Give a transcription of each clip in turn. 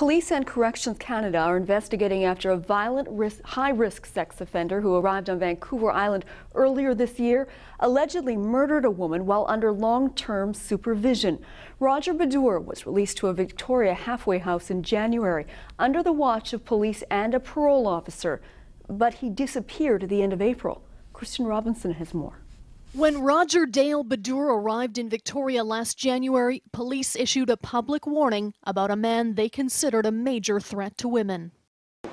Police and Corrections Canada are investigating after a violent, high-risk sex offender who arrived on Vancouver Island earlier this year allegedly murdered a woman while under long-term supervision. Roger Badour was released to a Victoria halfway house in January under the watch of police and a parole officer, but he disappeared at the end of April. Kristen Robinson has more. When Roger Dale Badour arrived in Victoria last January, police issued a public warning about a man they considered a major threat to women.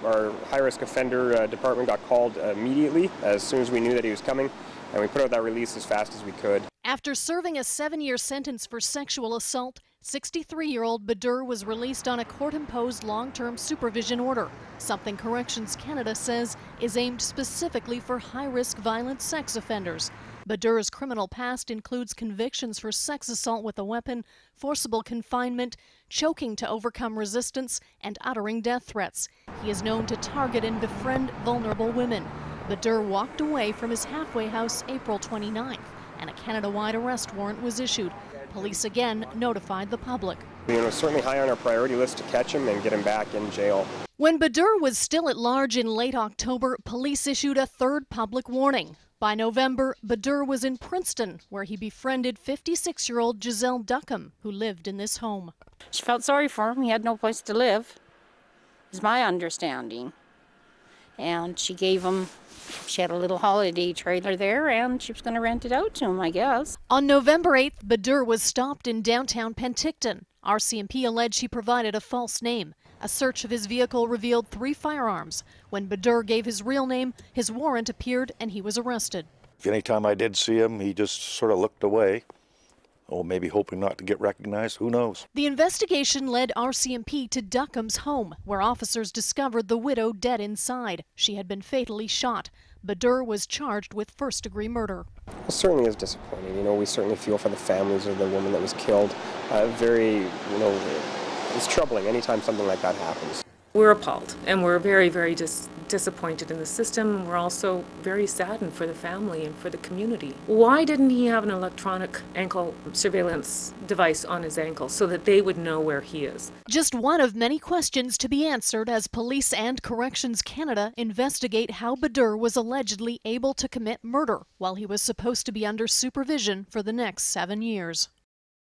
Our high-risk offender department got called immediately as soon as we knew that he was coming, and we put out that release as fast as we could. After serving a 7-year sentence for sexual assault, 63-year-old Badour was released on a court-imposed long-term supervision order, something Corrections Canada says is aimed specifically for high-risk violent sex offenders. Badour's criminal past includes convictions for sex assault with a weapon, forcible confinement, choking to overcome resistance, and uttering death threats. He is known to target and befriend vulnerable women. Badour walked away from his halfway house April 29th, and a Canada-wide arrest warrant was issued. Police again notified the public. It's certainly high on our priority list to catch him and get him back in jail. When Badour was still at large in late October, police issued a third public warning. By November, Badour was in Princeton, where he befriended 56-year-old Giselle Duckham, who lived in this home. She felt sorry for him. He had no place to live, is my understanding. And she had a little holiday trailer there, and she was going to rent it out to him, I guess. On November 8th, Badour was stopped in downtown Penticton. RCMP alleged he provided a false name. A search of his vehicle revealed 3 firearms. When Badour gave his real name, his warrant appeared and he was arrested. Anytime I did see him, he just sort of looked away. Oh, maybe hoping not to get recognized, who knows? The investigation led RCMP to Duckham's home, where officers discovered the widow dead inside. She had been fatally shot. Badour was charged with first-degree murder. It certainly is disappointing. We certainly feel for the families of the woman that was killed. It's troubling anytime something like that happens. We're appalled, and we're very, very disappointed in the system. We're also very saddened for the family and for the community. Why didn't he have an electronic ankle surveillance device on his ankle so that they would know where he is? Just one of many questions to be answered as Police and Corrections Canada investigate how Badour was allegedly able to commit murder while he was supposed to be under supervision for the next 7 years.